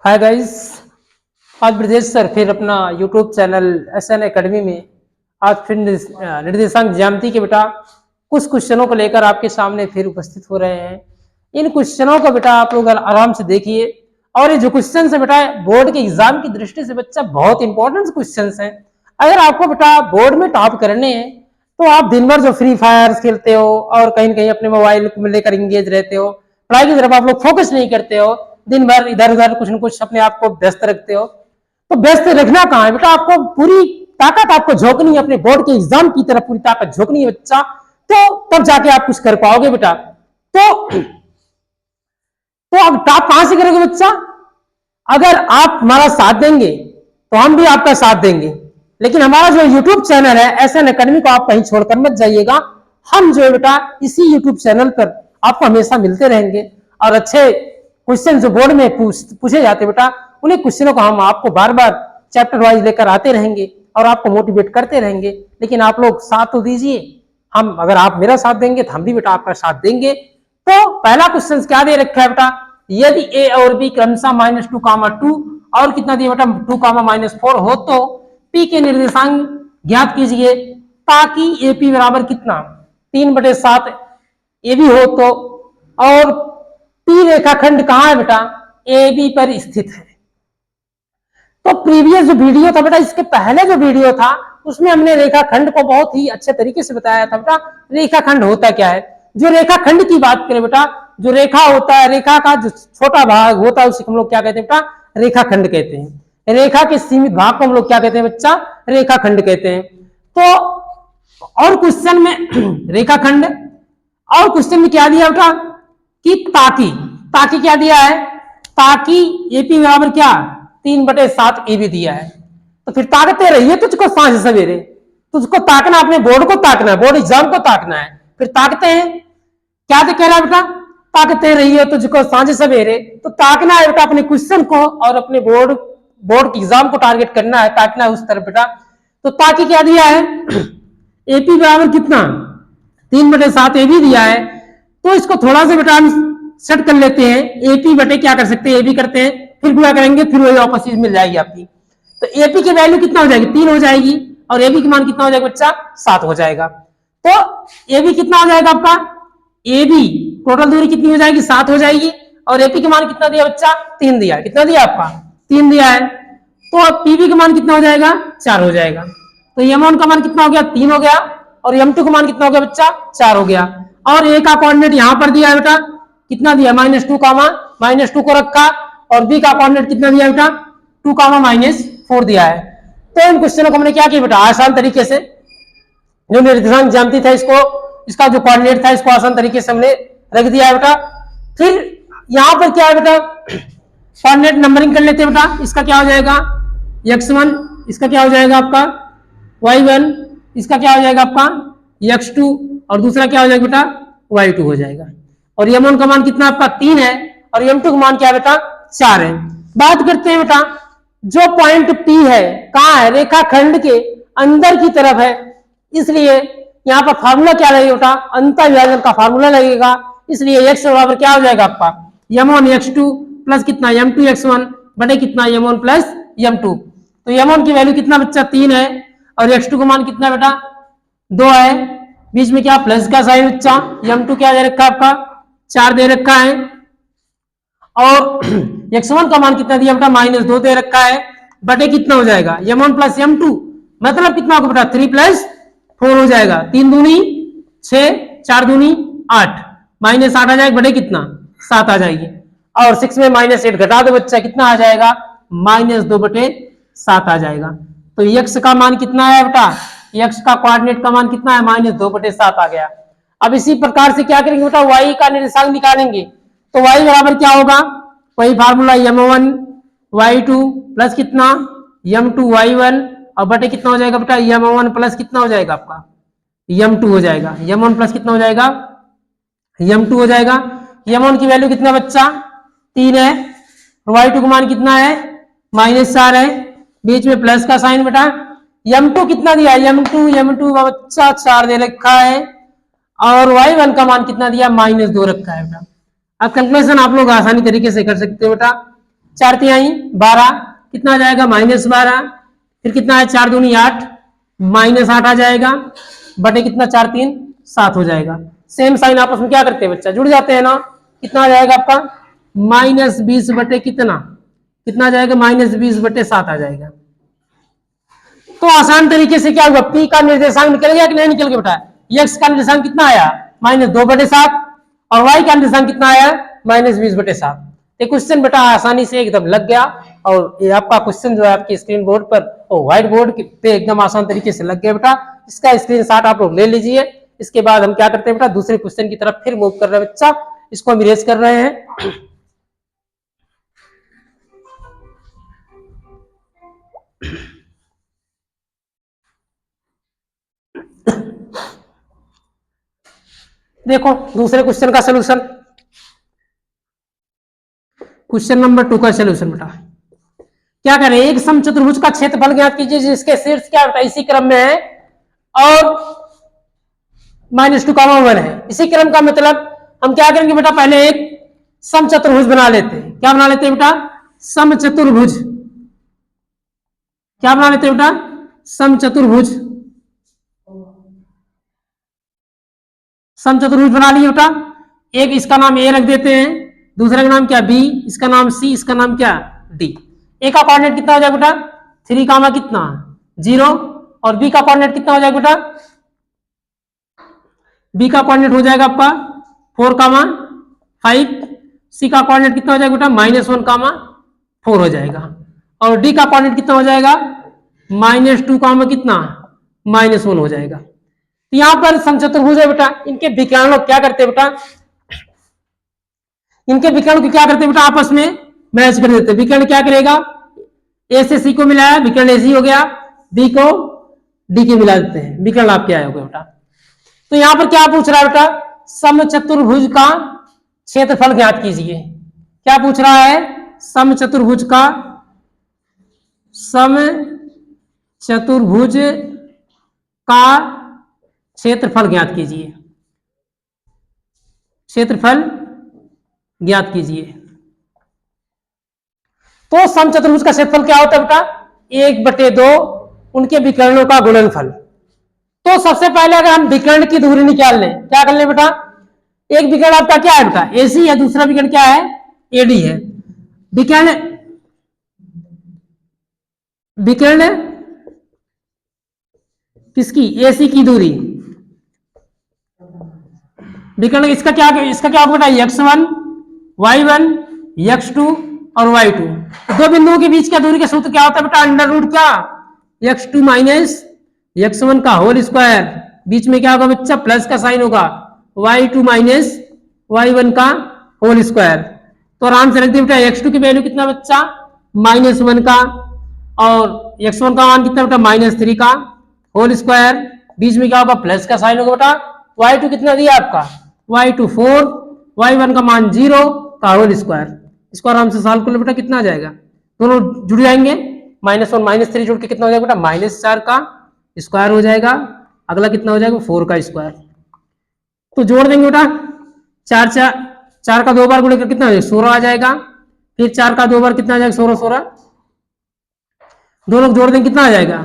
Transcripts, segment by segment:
Hi guys. आज Brajesh sir फिर अपना यूट्यूब चैनल एसएन एकेडमी में आज फिर निर्देशांक ज्यामिति के बेटा कुछ क्वेश्चनों को लेकर आपके सामने फिर उपस्थित हो रहे हैं। इन क्वेश्चनों को बेटा आप लोग आराम से देखिए। और ये जो क्वेश्चन है बेटा बोर्ड के एग्जाम की दृष्टि से बच्चा बहुत इंपॉर्टेंट क्वेश्चन हैं। अगर आपको बेटा बोर्ड में टॉप करने हैं तो आप दिन भर जो फ्री फायर खेलते हो और कहीं न कहीं अपने मोबाइल को लेकर इंगेज रहते हो, पढ़ाई की तरफ आप लोग फोकस नहीं करते हो, दिन भर इधर उधर कुछ न कुछ अपने आप को व्यस्त रखते हो, तो व्यस्त रखना कहाँ है बेटा, आपको पूरी ताकत आपको झोंकनी है अपने बोर्ड के एग्जाम की तरफ, पूरी ताकत झोंकनी है बच्चा, तो तब जाके आप कुछ कर पाओगे बेटा। तो अब टॉप कहां से करोगे बच्चा? अगर आप हमारा साथ देंगे तो हम भी आपका साथ देंगे, लेकिन हमारा जो यूट्यूब चैनल है एसएन एकेडमी को आप कहीं छोड़कर मत जाइएगा। हम जो है बेटा इसी यूट्यूब चैनल पर आपको हमेशा मिलते रहेंगे और अच्छे क्वेश्चन जो बोर्ड में पूछे जाते बेटा उन्हीं क्वेश्चनों को हम आपको बार बार चैप्टर वाइज लेकर आते रहेंगे और आपको मोटिवेट करते रहेंगे। लेकिन आप लोग साथ तो दीजिए, हम अगर आप मेरा साथ देंगे तो हम भी बेटा आपका साथ देंगे। तो पहला क्वेश्चन क्या दे रखा है बेटा, यदि ए और बी क्रमशः -2, और कितना दिया बेटा 2, -4 हो तो पी के निर्देशांक ज्ञात कीजिए ताकि एपी बराबर कितना 3/7 ए भी हो तो, और पी रेखाखंड कहां है बेटा, ए बी पर स्थित है। तो प्रीवियस जो वीडियो था बेटा, इसके पहले जो वीडियो था उसमें हमने रेखाखंड को बहुत ही अच्छे तरीके से बताया था बेटा रेखाखंड होता क्या है। जो रेखाखंड की बात करें बेटा, जो रेखा होता है, रेखा का जो छोटा भाग होता है उसे हम लोग क्या कहते हैं बेटा, रेखाखंड कहते हैं। रेखा के सीमित भाग को हम लोग क्या कहते हैं बच्चा, रेखाखंड कहते हैं। तो और क्वेश्चन में रेखाखंड, और क्वेश्चन में क्या दिया बेटा कि ताकि क्या दिया है, ताकि एपी बराबर क्या 3/7 ए भी दिया है। तो फिर ताकते रहिए, तुझको सांझ सवेरे तुझको ताकना, अपने बोर्ड को ताकना है, बोर्ड एग्जाम को ताकना है। फिर ताकते हैं क्या तो कह रहा है बेटा, ताकते रहिए तुझको सांझ सवेरे, तो ताकना है बेटा अपने क्वेश्चन को और अपने बोर्ड एग्जाम को टारगेट करना है, ताकना है उस तरफ बेटा। तो ताकि क्या दिया है, एपी बराबर कितना 3/7 ए भी दिया है। तो इसको थोड़ा सा बेटा हम सेट कर लेते हैं, एपी बटे क्या कर सकते हैं, ए भी करते हैं, फिर गुणा करेंगे, फिर वही वापस चीज मिल जाएगी आपकी। तो एपी की वैल्यू कितना हो जाएगी 3 हो जाएगी, और एबी की मान कितना हो जाएगा बच्चा 7 हो जाएगा। तो एबी कितना हो जाएगा आपका, एबी टोटल दूरी कितनी हो जाएगी 7 हो जाएगी, और एपी का मान कितना दिया बच्चा 3 दिया, कितना दिया आपका 3 दिया है। तो अब पीबी का मान कितना हो जाएगा 4 हो जाएगा। तो एम1 का मान कितना हो गया 3 हो गया, और एम2 का मान कितना हो गया बच्चा 4 हो गया। और ए का कोऑर्डिनेट यहां पर दिया है बेटा, कितना दिया -2 -2 को रखा, और बी का कोऑर्डिनेट कितना दिया बेटा 2, -4 दिया है। तो इन क्वेश्चनों को हमने क्या किया बेटा, आसान तरीके से जो निर्देशांक ज्यामिति था इसको, इसका जो कोऑर्डिनेट था इसको आसान तरीके से हमने रख दिया है बेटा। फिर यहां पर क्या है बेटा, कोऑर्डिनेट नंबरिंग कर लेते हैं बेटा। इसका क्या हो जाएगा x1, इसका क्या हो जाएगा आपका y1, इसका क्या हो जाएगा आपका x2, और दूसरा क्या हो जाएगा बेटा y2 हो जाएगा। और m1 का मान कितना आपका 3 है, और m2 का मान क्या है बेटा 4 है। बात करते हैं बेटा, जो पॉइंट P है कहां है, रेखाखंड के अंदर की तरफ है, इसलिए यहां पर फार्मूला क्या लगेगा बेटा, अंतर विभाजन का फार्मूला लगेगा। इसलिए x बराबर क्या हो जाएगा आपका m1 x2 प्लस कितना m2 x1 बटे कितना m1 प्लस m2। तो m1 की वैल्यू कितना बच्चा 3 है, और x2 का मान कितना बेटा 2 है, बीच में क्या प्लस का साइन बच्चा, m2 क्या दे रखा है आपका 4 दे रखा है, और x1 का मान कितना दिया बेटा -2 दे रखा है, बटे कितना हो जाएगा m1 प्लस m2, मतलब कितना होगा बेटा 3 + 4 हो जाएगा, 3 दूनी 6, 4 दूनी 8, -8 आ जाएगा, बटे कितना 7 आ जाएगी। और 6 में -8 घटा दो बच्चा, कितना आ जाएगा -2/7 आ जाएगा। तो x का मान कितना है बेटा, x का कोऑर्डिनेट का मान कितना है -2/7 आ गया। अब इसी प्रकार से क्या करेंगे बेटा, y का निर्देशांक निकालेंगे। तो y बराबर क्या होगा, वही फार्मूला m1 y2 प्लस कितना m2 y1, और बटे कितना हो जाएगा बेटा m1 प्लस कितना हो जाएगा आपका m2 हो जाएगा, m1 प्लस कितना हो जाएगा m2 हो जाएगा। m1 की वैल्यू कितना बच्चा 3 है, और y2 का मान कितना है -4 है, बीच में प्लस का साइन बेटा। m2 कितना दिया m2 बच्चा 4 दे रखा है, और y1 का मान कितना दिया -2 रखा है बेटा। अब कैलकुलेशन आप लोग आसानी तरीके से कर सकते हो बेटा। 4 तिहाई 12, कितना आ जाएगा -12, फिर कितना है 4 दूनी 8, -8 आ जाएगा, बटे कितना 4 3 7 हो जाएगा। सेम साइन आपस में क्या करते हैं बच्चा, जुड़ जाते हैं ना। कितना आ जाएगा आपका -20 बटे कितना, कितना आ जाएगा -20/7 आ जाएगा। तो आसान तरीके से क्या हुआ, पी का निर्देशांक निकल गया कि नहीं निकल गया बेटा। एक्स का निर्देशांक कितना आया -2/7 और वाई का निर्देशांक कितना आया -20/7। ये क्वेश्चन बेटा आसानी से एकदम लग गया और ये आपका क्वेश्चन जो है आपकी स्क्रीन बोर्ड पर और व्हाइट बोर्ड पे एकदम आसान तरीके से लग गया बेटा। इसका स्क्रीनशॉट आप लोग ले लीजिए। इसके बाद हम क्या करते हैं बेटा, दूसरे क्वेश्चन की तरफ फिर मूव कर रहे हैं बच्चा, इसको हम इरेज कर रहे हैं। देखो दूसरे क्वेश्चन का सोल्यूशन, क्वेश्चन नंबर 2 का सोल्यूशन बेटा क्या करें, एक समचतुर्भुज का क्षेत्रफल ज्ञात कीजिए जिसके शीर्ष क्या बेटा इसी क्रम में है और -2, 1 है। इसी क्रम का मतलब हम क्या करेंगे बेटा, पहले एक समचतुर्भुज बना लेते हैं। क्या बना लेते हैं बेटा, समचतुर्भुज। क्या बना लेते हैं बेटा, समचतुर्भुज। समचतुर्भुज बना लिए बेटा। एक इसका नाम ए रख देते हैं, दूसरे का नाम क्या बी, इसका नाम सी, इसका नाम क्या डी। ए का कोऑर्डिनेट कितना हो जाएगा बेटा 3 कामा कितना 0 और बी का कोऑर्डिनेट कितना हो जाएगा बेटा, बी का कोऑर्डिनेट हो जाएगा आपका 4 कामा 5, सी का कोऑर्डिनेट कितना हो जाएगा बेटा -1 कामा 4 हो जाएगा और डी का कोऑर्डिनेट कितना हो जाएगा -2 कामा कितना -1 हो जाएगा। तो यहां पर समचतुर्भुज है बेटा, इनके विकर्ण लोग क्या करते हैं बेटा, इनके विकर्ण को क्या करते हैं बेटा आपस में मैच कर देते हैं। विकर्ण क्या करेगा, ए से सी को मिलाया विकर्ण ए सी हो गया, बी को डी के मिला देते हैं, विकर्ण आप क्या होगा बेटा। तो यहां पर क्या पूछ रहा है बेटा, समचतुर्भुज का क्षेत्रफल ज्ञात कीजिए। क्या पूछ रहा है, समचतुर्भुज का समचतुर्भुज का क्षेत्रफल ज्ञात कीजिए, क्षेत्रफल ज्ञात कीजिए। तो समचतुर्भुज का क्षेत्रफल क्या होता है बेटा 1/2 उनके विकर्णों का गुणनफल। तो सबसे पहले अगर हम विकर्ण की दूरी निकाल लें, क्या कर लें बेटा, एक विकर्ण आपका क्या है बेटा एसी है, दूसरा विकर्ण क्या है एडी है। विकर्ण विकर्ण किसकी एसी की दूरी, विकर्ण इसका क्या बेटा x1 y1 x2 और y2। दो बिंदुओं के बीच का दूरी का सूत्र क्या होता है बेटा √ क्या x2 माइनस x1 का होल स्क्वायर, बीच में क्या होगा बच्चा प्लस का साइन होगा, y2 माइनस y1 का होल स्क्वायर। तो आराम से रख दिया बेटा x2 की वैल्यू कितना बच्चा -1 का और x1 का मान कितना बेटा -3 का होल स्क्वायर, बीच में क्या होगा प्लस का साइन होगा बेटा। y2 कितना दिया आपका y2 4, y1 का मान 0 का होल स्क्वायर। इसको आराम से सॉल्व कर लो बेटा, कितना आ जाएगा, दोनों जुड़ जाएंगे, -1 -3 जुड़ के कितना हो जाएगा बेटा -4 का स्क्वायर हो जाएगा, अगला कितना हो जाएगा 4 का स्क्वायर। तो जोड़ देंगे बेटा 4 का 2 बार गुणे कर कितना हो जाएगा 16 आ जाएगा, फिर 4 का 2 बार कितना आ जाएगा 16 16, दोनों जोड़ देंगे कितना आ जाएगा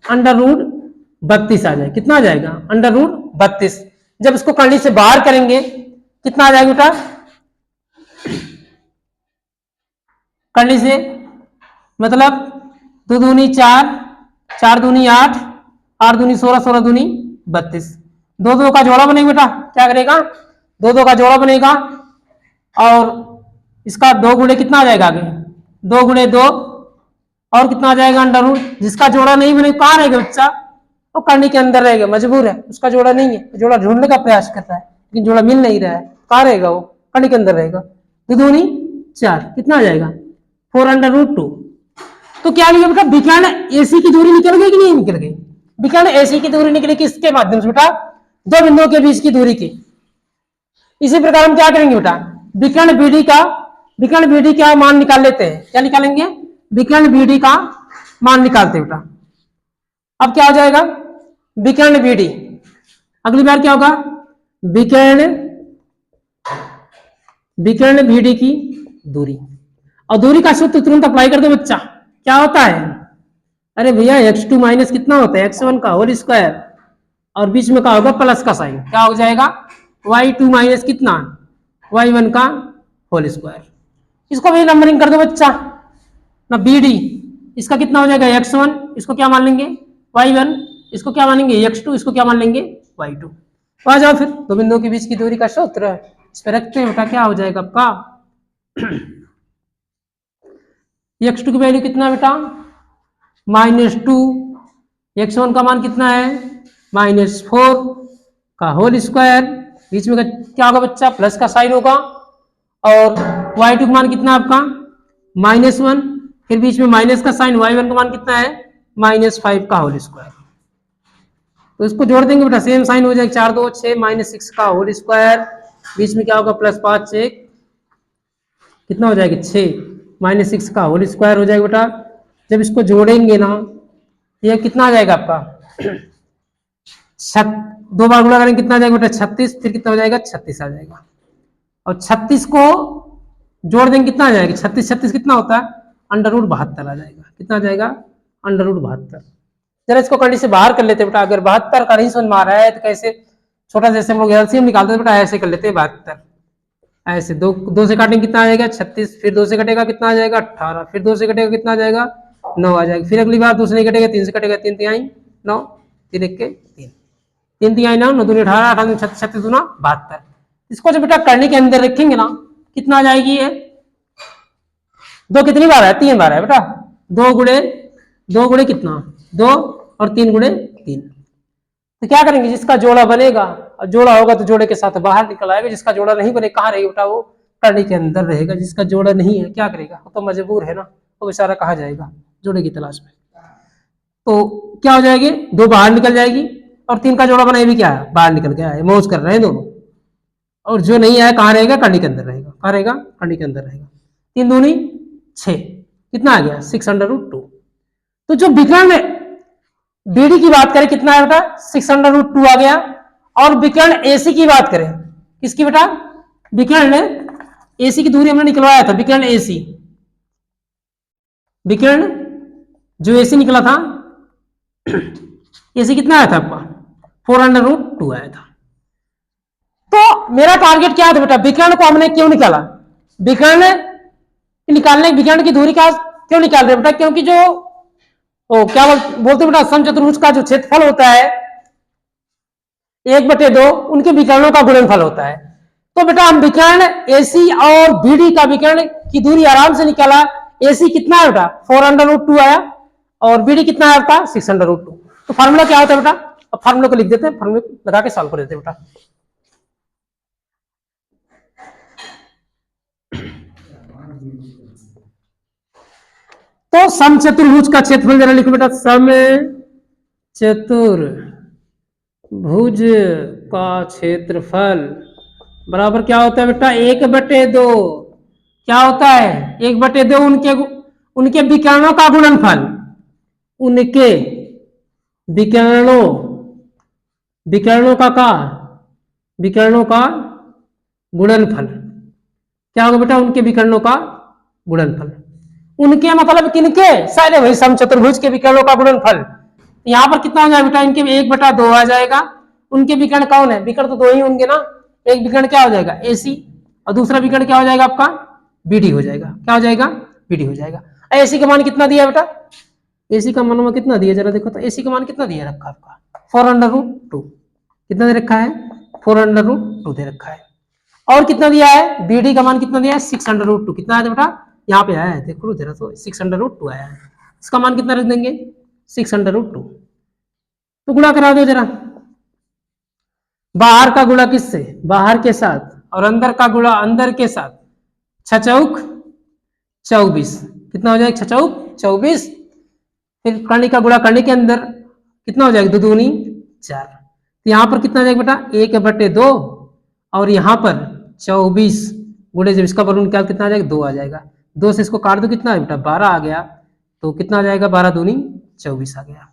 √32 आ जाएगा, कितना आ जाएगा √32। जब इसको कड़ी से बाहर करेंगे कितना आ जाएगा बेटा, कड़ी से मतलब 2 दूनी 4, 4 दूनी 8, 8 दूनी 16, 16 दूनी 32, 2 का जोड़ा बनेगा बेटा, क्या करेगा 2 का जोड़ा बनेगा और इसका 2 गुणे कितना आ जाएगा आगे 2 गुणे 2 और कितना आ जाएगा √, जिसका जोड़ा नहीं बनेगा कहाँ रहेगा बच्चा, वो करनी के अंदर रहेगा, मजबूर है, उसका जोड़ा नहीं है, जोड़ा ढूंढने का प्रयास करता है लेकिन जोड़ा मिल नहीं रहा है, कहाँ रहेगा वो करनी के अंदर रहेगा। 2 दूनी 4 कितना आ जाएगा 4√2। तो क्या लिया बेटा विकर्ण एसी की दूरी निकल गई कि नहीं निकल गई, विकर्ण एसी की दूरी निकली किसके माध्यम से बेटा दो बिंदुओं के बीच की दूरी की। इसी प्रकार हम क्या करेंगे बेटा विकर्ण बीडी का मान निकाल लेते हैं, क्या निकालेंगे विकर्ण बीडी का मान निकालते हैं बेटा। अब क्या हो जाएगा विकर्ण बीडी, अगली बार क्या होगा विकर्ण बीडी की दूरी। और दूरी का सूत्र तुरंत अप्लाई कर दो बच्चा। क्या होता है, अरे भैया x2 माइनस कितना होता है x1 का होल स्क्वायर, और बीच में क्या होगा प्लस का साइन, क्या हो जाएगा y2 माइनस कितना y1 का होल स्क्वायर। इसको भी नंबरिंग कर दो बच्चा ना, bd इसका कितना हो जाएगा x1, इसको क्या मान लेंगे y1, इसको क्या मानेंगे x2, इसको क्या मान लेंगे y2। तो आ जाओ फिर दो बिंदुओं के बीच की दूरी का सूत्र इस पर रखते हैं बेटा, क्या हो जाएगा आपका x2 की वैल्यू कितना बेटा -2, x1 का मान कितना है -4 का होल स्क्वायर, बीच में क्या होगा बच्चा प्लस का साइन होगा, और y2 का मान कितना है आपका -1, फिर बीच में माइनस का साइन, y1 का मान कितना है -5 का होल स्क्वायर। तो इसको जोड़ देंगे बेटा सेम साइन हो जाएगा, 4 2 6 -6 का होल स्क्वायर, बीच में क्या होगा +5 6 कितना हो जाएगा 6 -6 का होल स्क्वायर हो जाएगा बेटा। जब इसको जोड़ेंगे ना ये कितना आ जाएगा आपका दो बार गुणा करेंगे कितना आ जाएगा बेटा 36, फिर कितना हो जाएगा 36 आ जाएगा, और 36 को जोड़ देंगे कितना आ जाएगा 36 36 कितना होता है √72 आ जाएगा, कितना आ जाएगा √72। जरा इसको कंडी से बाहर कर लेते हैं बेटा, अगर 72 का नहीं समझ में आ रहा है तो कैसे, छोटा जैसे हम लोग एलसीएम निकालते हैं बेटा, ऐसे कर लेते हैं 72, ऐसे दो से काटेंगे कितना आ जाएगा 36, फिर 2 से कटेगा कितना आ जाएगा 18, फिर 2 से कटेगा कितना आ जाएगा 9 आ जाएगा, फिर अगली बार 2 से नहीं कटेगा 3 से कटेगा, 3 तिहाई 9, 3 1 के 3, 3 तिहाई 9, 9 दूनी 18, 18 दूनी 36, 36 दूना 72। इसको जब बेटा करने के अंदर रखेंगे ना कितना आ जाएगी ये, 2 कितनी बार है 3 बार है बेटा, 2 गुणे कितना 2 और 3 गुणे 3। तो क्या करेंगे जिसका जोड़ा बनेगा और जोड़ा होगा तो जोड़े के साथ बाहर निकल आएगा, जिसका जोड़ा नहीं बने कहाँ रहेगा बेटा वो करने के अंदर रहेगा, जिसका जोड़ा नहीं है क्या करेगा वो तो मजबूर है ना, वो बेचारा कहाँ जाएगा जोड़े की तलाश में। तो क्या हो जाएगी 2 बाहर निकल जाएगी और 3 का जोड़ा बना ये भी क्या है बाहर निकल गया है, मौज कर रहे हैं दोनों, और जो नहीं है कहाँ रहेगा करने के अंदर रहेगा, कहाँ रहेगा करने के अंदर रहेगा। 3 दूनी 6 कितना आ गया 6√2। तो जो विकर्ण बीडी की बात करें कितना है बेटा 6√2 आ गया, और विकर्ण एसी की बात करें किसकी बेटा विकर्ण एसी की दूरी हमने निकलवाया था, विकर्ण एसी, विकर्ण जो एसी निकला था एसी कितना आया था आपका 4√2 आया था। तो मेरा टारगेट क्या था बेटा, विकर्ण को हमने क्यों निकाला, विकर्ण निकालने विकर्ण की दूरी का क्यों निकाल रहे बेटा, क्योंकि जो क्या बोलते बेटा समचतुर्भुज का जो क्षेत्रफल होता है 1/2 उनके विकर्णों का गुणनफल होता है। तो बेटा हम विकर्ण एसी और बीडी का विकर्ण की दूरी आराम से निकाला, एसी कितना है बेटा 4√2 आया और बीडी कितना है आपका 6√2। तो फार्मूला क्या होता है बेटा, अब फार्मूला को लिख देते हैं, फार्मूला लगा के सॉल्व कर देते हैं बेटा। तो समचतुर्भुज का क्षेत्रफल जरा लिखो बेटा, समचतुर्भुज का क्षेत्रफल बराबर क्या होता है बेटा 1/2, क्या होता है 1/2 उनके विकर्णों का गुणनफल, उनके विकर्णों का गुणनफल क्या होगा बेटा, उनके विकर्णों का गुणनफल, उनके मतलब किनके सारे वही समचतुर्भुज के विकर्णों का गुणनफल। यहाँ पर कितना हो जाएगा बेटा इनके 1/2 आ जाएगा, उनके विकर्ण कौन है, विकर्ण तो 2 ही होंगे ना, एक विकर्ण क्या हो जाएगा एसी और दूसरा विकर्ण क्या हो जाएगा आपका बीडी हो जाएगा, क्या हो जाएगा बीडी हो जाएगा। एसी का मान कितना दिया बेटा, एसी का मान कितना दिया जरा देखो तो, एसी का मान कितना दिया रखा आपका 4√2, कितना दे रखा है 4√2 दे रखा है, और कितना दिया है बीडी का मान कितना दिया है 6√2, कितना आया बेटा यहाँ पे आया है देखो जरा तो 6√2 आया है, इसका मान कितना रख देंगे 6√2। तो गुणा करा दो जरा, बाहर का गुणा किससे बाहर के साथ और अंदर का गुणा अंदर के साथ, 6 चौक 24 कितना हो जाएगा 6 चौक 24, फिर करनी का गुणा करने के अंदर कितना हो जाएगा 2 दूनी 4, तो यहाँ पर कितना हो जाएगा बेटा 1/2 और यहाँ पर 24 गुणे जब इसका वर्गमूल कितना आ जाएगा 2 आ जाएगा, 2 से इसको काट दो कितना है बेटा 12 आ गया, तो कितना आ जाएगा 12 दूनी 24 आ गया।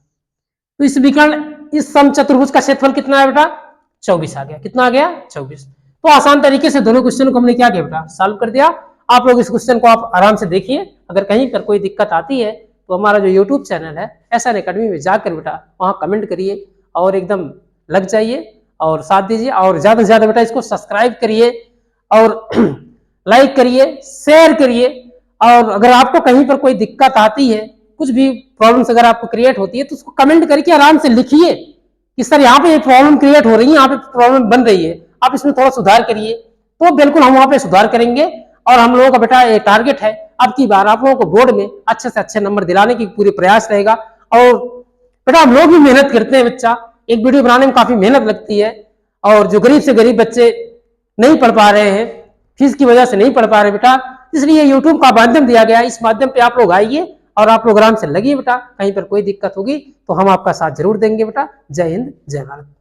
तो इस विकर्ण इस समचतुर्भुज का क्षेत्रफल कितना है बेटा 24 आ गया, कितना आ गया 24। तो आसान तरीके से दोनों क्वेश्चन को हमने क्या किया बेटा सॉल्व कर दिया, आप लोग इस क्वेश्चन को आप आराम से देखिए। अगर कहीं पर कोई दिक्कत आती है तो हमारा जो यूट्यूब चैनल है SN अकेडमी में जाकर बेटा वहाँ कमेंट करिए और एकदम लग जाइए और साथ दीजिए, और ज़्यादा से ज़्यादा बेटा इसको सब्सक्राइब करिए और लाइक करिए, शेयर करिए। और अगर आपको कहीं पर कोई दिक्कत आती है, कुछ भी प्रॉब्लम्स अगर आपको क्रिएट होती है तो उसको कमेंट करके आराम से लिखिए कि सर यहाँ पे प्रॉब्लम क्रिएट हो रही है, यहाँ पे प्रॉब्लम बन रही है, आप इसमें थोड़ा सुधार करिए। तो बिल्कुल हम वहाँ पे सुधार करेंगे। और हम लोगों का बेटा ये टारगेट है अब की बार आप लोगों को बोर्ड में अच्छे से अच्छे नंबर दिलाने की पूरी प्रयास रहेगा। और बेटा हम लोग भी मेहनत करते हैं, बच्चा एक वीडियो बनाने में काफी मेहनत लगती है। और जो गरीब से गरीब बच्चे नहीं पढ़ पा रहे हैं, फीस की वजह से नहीं पढ़ पा रहे बेटा, इसलिए यूट्यूब का माध्यम दिया गया है। इस माध्यम पे आप लोग आइए और आप लोग आराम से लगिए बेटा। कहीं पर कोई दिक्कत होगी तो हम आपका साथ जरूर देंगे बेटा। जय हिंद, जय भारत।